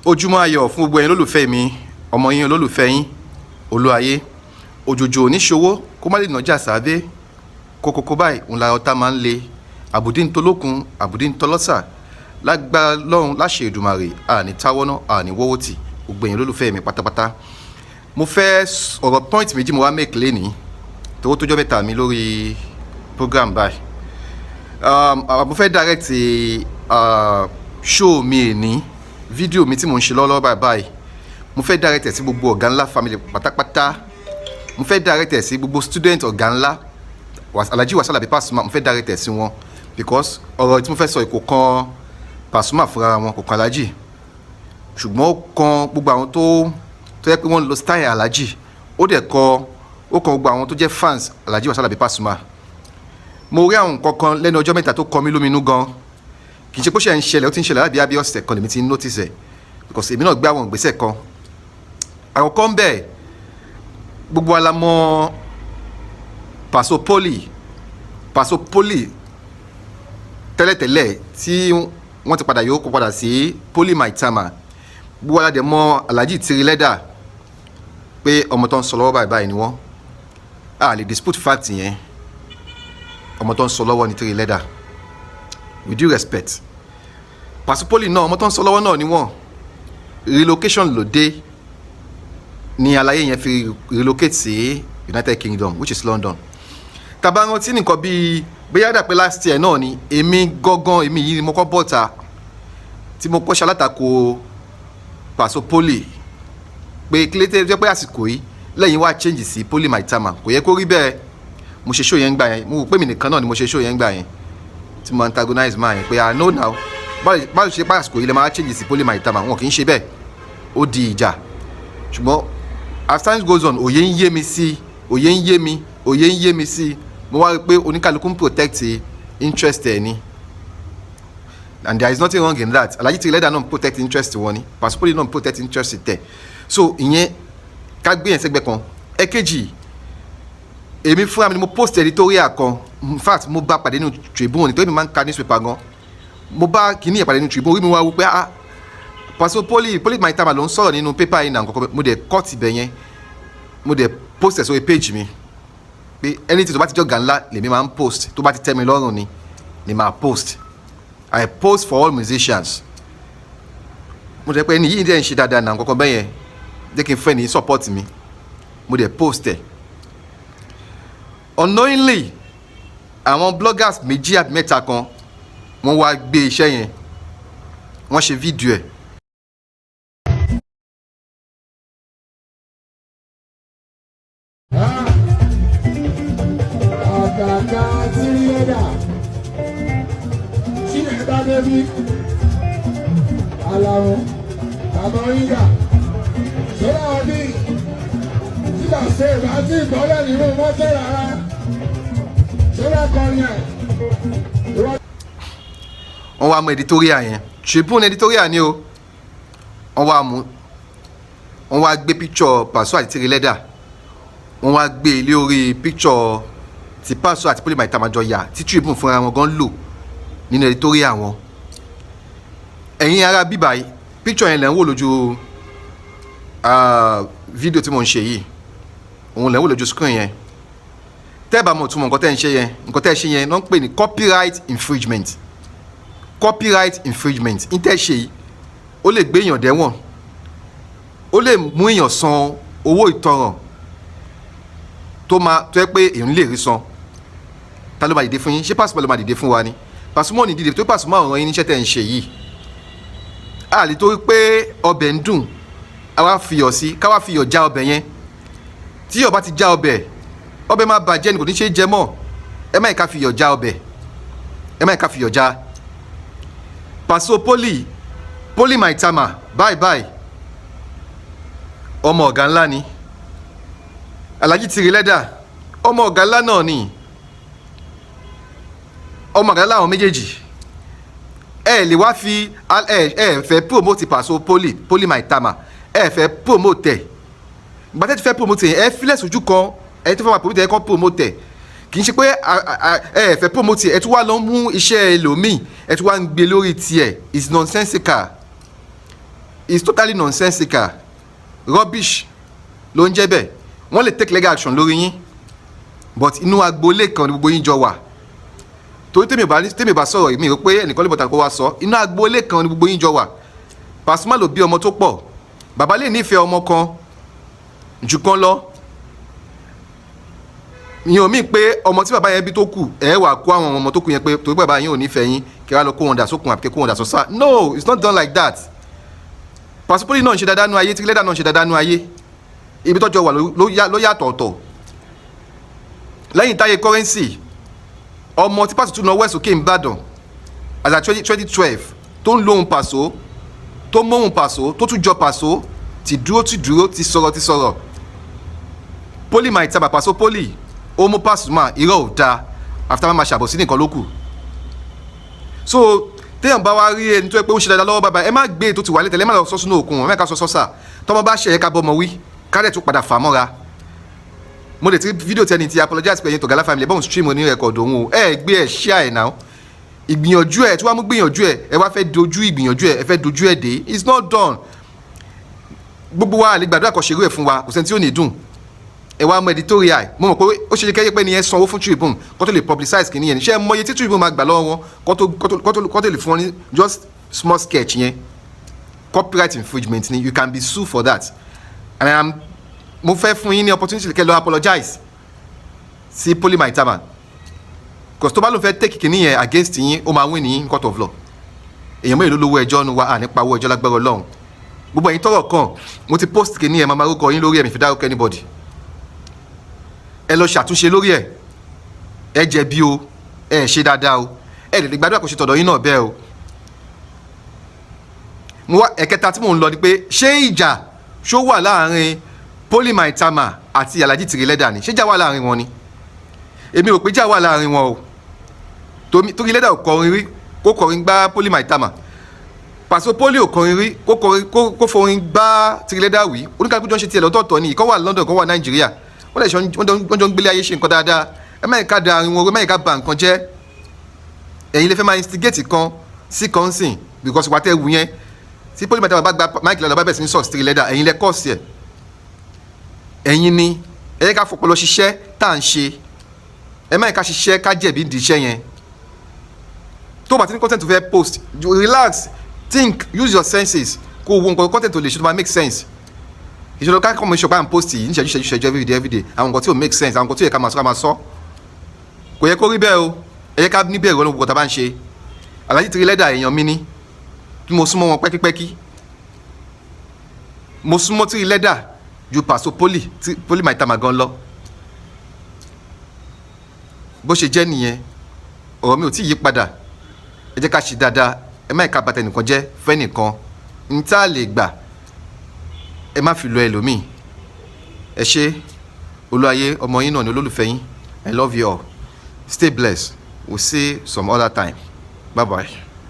ojúmọ́ ayọ̀ fún gbogbo ẹ̀yin olólùfẹ́ mi ọmọ yín olólùfẹ́ yín Olúayé òjòjò oníṣòwò kó má lè nàjà sáadé kókókó báyìí òun la ọ̀tá máa ń le àbùdí ń tolókun àbùdí ń tọlọ́sà lágbára lọ́run láṣẹ Èdùmàrè àní táwọ́ná àní wọ́wọ́ tì gbogbo ẹ̀yin olólùfẹ́ mi pátápátá. Mo fẹ́ ọ̀rọ̀ point méjì mo wá make lénìí tówó tójọ́ mẹ́ta mi lórí program báyìí. Mo fẹ́ direct show mi èní fídíò mi tí mo ń ṣe lọ́wọ́lọ́wọ́ báyìí mo fẹ́ direct sí gbogbo ọ̀gá ńlá family pátápátá, mo fẹ́ direct sí gbogbo student ọ̀gá ńlá Alhaji Wasiu Alabi Pasuma, mo fẹ́ direct sí wọn because ọ̀rọ̀ tí mo fẹ́ sọ kò kan Pasuma fúnra wọn, kò kan Alhaji, ṣùgbọ́n ó kan gbogbo àwọn tó yẹ pé wọ́n lo style Alhaji, ó kan gbogbo àwọn tó jẹ́ fans Alhaji Wasiu Alabi Pasuma. Mo rí àwọn nǹkan kan lẹ́nu ọjọ́ mẹ́ta tó kọ mí lóminú gan, kì í ṣe pé ó ṣe ń ṣẹlẹ̀, ó ti ń ṣẹlẹ̀ láti bí ọ̀sẹ̀ kan lèmi ti ń notice ẹ̀ because èmi náà gbé àwọn ìgbésẹ̀ kan. Àkọ́kọ́ ń bẹ̀, gbogbo alamọ Paso Poly tẹ́lẹ̀tẹ́lẹ̀ tí wọ́n ti padà yóò kó padà sí Poly Maitama, gbogbo aládẹ mọ Alhaji Tiri Leather pé ọmọ tó ń sọ lọ́wọ́ báyìí ni wọ́n, a lè dispute fact yẹn, ọmọ tó ń sọ lọ́wọ́ ni Tiri Leather with due respect. Paso Poly náà ọmọ tó ń sọ lọ́wọ́ náà ni wọ́n, relocation ló dé ni àlàyé yẹn fi relocate sí United Kingdom which is London. Tàbá rántí nìkan bíi bóyá dà pé last year náà ni èmi yìí ni mo kọ́ bọ́ta tí mo kọ́ ṣalátakò Paso Poly pé kílétẹ́ jẹ́ pé àsìkò yìí lẹ́yìn wá change sí Poly Maitama, kò yẹ kó rí bẹ́ẹ̀. Mo ṣe show yẹn gbà yẹn, mo rò pé mi nìkan náà ni mo ṣe show yẹn gbà yẹn tí mo antagonize máa yẹn pé I know now báwo ṣe pé àsìkò yìí lè máa change sí Poly Maitama, wọn kì í ṣe bẹ́ẹ̀, ó di ìjà. Ṣùgbọ́n as time goes on òye ń yé mi sí, mo wá rí pé oníkàlùkù ń protect interest ẹ̀ ni, and there is nothing wrong in that. Alhaji Tiri Leather náà ń protect interest wọn ni, Paso Poly náà ń protect interest tẹ̀, so ìyẹn ká gbé yẹn sẹ́gbẹ́ kan. Ẹ̀kejì, èmi fúnra mi ni mo post editorial kan, in fact mo bá pàdé nínú Tribune nítorí mi máa ń ka newspaper gan, mo bá kìíní yẹn pàdé nínú Tribune, orí mi wá wí pé Paso Poly Maitama ló ń sọ̀rọ̀ nínú paper yìí náà kọ́kọ́, mo dẹ̀ cut ibẹ̀ yẹn, mo dẹ̀ post ẹ̀ sórí page mi pé anything tó bá ti jọ ọ̀gá ńlá lèmi máa ń post, tó bá ti tẹ́ mi lọ́rùn ni máa post. I post for all musicians. Mo dẹ̀ pé ẹni yìí dẹ̀ ń ṣe dáadáa náà kọ́kọ́ bẹ́yẹn, jẹ́ kí n fẹ́ ní support mi, mo dẹ̀ post ẹ̀. Unknowingly àwọn bloggers méjì àbí mẹ́ta kan wọ́n wá gbé iṣẹ́ yẹn, wọ́n ṣe fídíò ẹ̀. Alárùn àmọ́ríńgà sọ́dọ̀ ọdún sígbà ṣe ìrántí ìgbọ́lẹ̀ nínú mọ́tò rárá sọ́dọ̀ kọrin ẹ̀. Wọ́n wá mú editorial yẹn, Tribune editorial ni o, wọ́n wá gbé picture Paso àti Tiri Leather, wọ́n wá gbé ilé orí picture ti Paso àti Poly Maitama jọ yà tí Tribune fúnra wọn gan lò nínú editorial wọn. Ẹ̀yin ará bíbá yìí picture yẹn lẹ́ ń wò lójú fídíò tí mo ń ṣe yìí, òun lẹ́ ń wò lójú screen yẹn. Tẹ́ẹ̀bà mọ̀ túmọ̀ nǹkan tẹ́ ẹ ṣe yẹn ló ń pè ní copyright infringement. Ní tẹ́ ṣe yìí ó lè gbé èèyàn dẹ́wọ̀n, ó lè mú èèyàn san owó ìtanràn tó yẹ pé èèyàn lè rí san. Ta ló máa dìde fún yín? Ṣé Pasuma ló máa dìde fún wa ni? Pasuma ò ní dìde tó Pasuma ò ràn yín níṣẹ́ tẹ́ ń ṣe yìí. A lè torí pé ọbẹ̀ ń dùn àwa fiyọ̀ sí, káwa fiyọ̀ já ọbẹ̀ yẹn, tí iyọ̀ bá ti já ọbẹ̀ máa bàjẹ́ ni, kò ní ṣe é jẹ mọ́. Ẹ má ká fiyọ̀ já ọbẹ̀, ẹ má ká fiyọ̀ já. Paso Poly Maitama bye ọmọ ọ̀gá ńlá ni, Alhaji Tiri Leather ọmọ ọ̀gá ńlá náà ni, ọmọ ọ̀gá ńlá àwọn méjèèjì. Ẹ lè wá fi ẹ fẹ́ promote Paso Poly Maitama, ẹ fẹ́ promote ẹ̀, gbàtẹ́ ti fẹ́ promote ẹ̀ ẹ filẹ̀ sójú kan, ẹ tó fẹ́ máa promote ẹ̀ kọ́ promote ẹ̀, kì í ṣe pé ẹ fẹ́ promote ẹ̀ ẹ tún wá lọ mú iṣẹ́ ẹlòmíì ẹ tún wá ń gbé lórí tiẹ̀, is nonsensical. is totally nonsensical rubbish ló ń jẹ́ bẹ́ẹ̀ wọ́n lè take legal action lórí yín but inú agboolé kan ni gbogbo yín jọ wà torí tèmi bá sọ̀rọ̀ mi rò pé ẹnìkan lè bọ̀tà kó wá sọ inú agboolé kan ni gbogbo yín jọ wà Pasuma ló bí ọmọ tó pọ̀ bàbá lè nífẹ̀ẹ́ ọmọ kan jù kan lọ ìyẹn ò mí pé ọmọ tí bàbá yẹn bí tó kù ẹ wà kó àwọn ọmọ tó kù yẹn pé torí bàbá yín ò nífẹ̀ẹ́ yín kí wàá lọ kó wọn dà sókun àbí kó wọn dà sọ́sà no it's not done like that Pasupoli náà ń ṣe dáadáa nú ayé tí lẹ́dà náà ń ṣe dáadáa nú ayé ibi tọ́jọ́ wà ló yàtọ̀ ọ̀tọ̀ lẹ́yìn táyé currency ọmọ tí Pasuma tún náà west òkè Ìbàdàn àti 2012 tó ń lóhun Paso tó mọ́hun Paso tó tún jọ Paso ti dúró ti sọ̀rọ̀ Poli máa ìtàbà Paso Poli ó mú Pasuma irọ́ ò dáa after máa ṣàbọ̀ sí nìkan ló kù so téèyàn bá wá rí ẹni tó yẹ pé ó ń ṣe dáadáa lọ́wọ́ bàbá ẹ má gbé ètò tìwálé tẹ̀lé ẹ má lọ sọ sínú òkun ẹ má ká sọ sọ́sà tọ́mọ bá ṣe ẹ̀ka bọ́mọ wí kárẹ̀ tó padà fà mọ́ra mo lè ti fídíò tẹni ti apologize pé ẹ̀yin Tọ̀gálá family bọ́n stream oní rẹ̀kọ̀dù òun o ẹ gbé ẹ share ẹ̀ náà ìgbìyànjú ẹ tí wàá mú gbìyànjú ẹ wá fẹ́ dojú ìgbìyànjú ẹ fẹ́ dojú ẹ dé it's not done gbogbo wa àlè gbàdúrà kò ṣerú ẹ̀ fún wa kò sẹ́ni tí ò ní dùn ẹ wá mọ editorial mo mọ̀ pé ó ṣe kẹ́yẹ́ pé ni ẹ sanwó fún Tribune kó tó lè publicize kìíní yẹn ṣé ẹ mọ iye tí Tribune máa gbà lọ́wọ́ wọn kó tó lè fún wọn ní just small sketch yẹn copyright infringement ni you can be sued for that and mo fẹ́ fún yín ní opportunity kẹ́ lọ apologize sí Poli Maitama because tó bá ló fẹ́ take kìíní yẹn against yín ó máa win ní in court of law èèyàn mẹ́rin ló lówó ẹjọ́ nu wa à nípa owó ẹjọ́ lágbára Ọlọ́run gbogbo ẹ̀yin tọ́rọ̀ kàn mo ti post kìíní yẹn máa rúkọ yín lórí ẹ̀mí fi dárúkọ anybody ẹ lọ ṣàtúnṣe lórí ẹ ẹ jẹ̀bi o ẹ ṣe dáadáa o ẹ lè gbàdúrà kò ṣe tọ̀dọ̀ yín náà bẹ́ẹ̀ o mo wá ẹ̀kẹta tí mò ń lọ ni pé ṣé ìjà ṣó wà láàrin Poli Maitama àti Alhaji Tirileda ni ṣé ìjà wà láàrin wọn ni èmi rò pé ìjà wà láàrin wọn o Tirileda ò kọrin rí kó kọrin gbá Poli Maitama Paso Poli ò kọrin rí kó forin gbá Tirileda wí oníkàlùkù jọ ń ṣe tiẹ̀ lọ́tọ̀ọ̀tọ̀ ni ìkọ́ wà London ìkọ́ wà Nàìjíríà wọ́n jọ ń gbélé ayé ṣe nǹkan dáadáa ẹ má yẹ ká da àárín wọn ẹ má yẹ ká ba nǹkan jẹ́ ẹ̀yin lè fẹ́ máa instigate kan sí kan sìn because wà á tẹ́ wù yẹn tí Poli Maitama bá gba Mike lọ́dọ̀ bá bẹ̀rẹ̀ sí ní sọ̀rọ̀ Tirileda ẹ̀yin lẹ kọ́ọ̀sì ẹ̀ ẹ̀yin ni ẹ yẹ ká fọpọlọ ṣiṣẹ́ tá à ń ṣe ẹ má yẹ ká ṣiṣẹ́ ká jẹ̀bi ìdí iṣẹ́ yẹn tó bá ti ní content tó fẹ́ post relax think use your senses kó wo nǹkan content tó lè ṣe tó máa make sense ìṣòro ká kọ́ mọ ìṣọ̀pá and post yìí níṣẹ́jú everyday àwọn nǹkan tí ò make sense àwọn nǹkan tí ò yẹ ká máa sọ kò yẹ kó rí bẹ́ẹ̀ o ẹ yẹ ká níbẹ̀ ìrọ̀lú gbogbo tá a bá ń ṣe Alhaji Tirileda èèyàn mi ní bí mo súnmọ́ wọn pẹ́kípẹ́kí mo súnmọ́ Tirileda ju Paso Poli Maitama gan lọ bó ṣe jẹ́ nìyẹn ọ̀rọ̀ mi ò tí ì yí padà ẹ jẹ́ ká ṣe dáadáa ẹ má ìka bàtà nìkan jẹ́ fẹ́ nìkan n tá a lè gbà ẹ má fi lọ ẹlòmíì ẹ ṣé Olúwayé ọmọ yín náà ni olólùfẹ́ yín I love you all stay blessed we'll see some other time bye bye.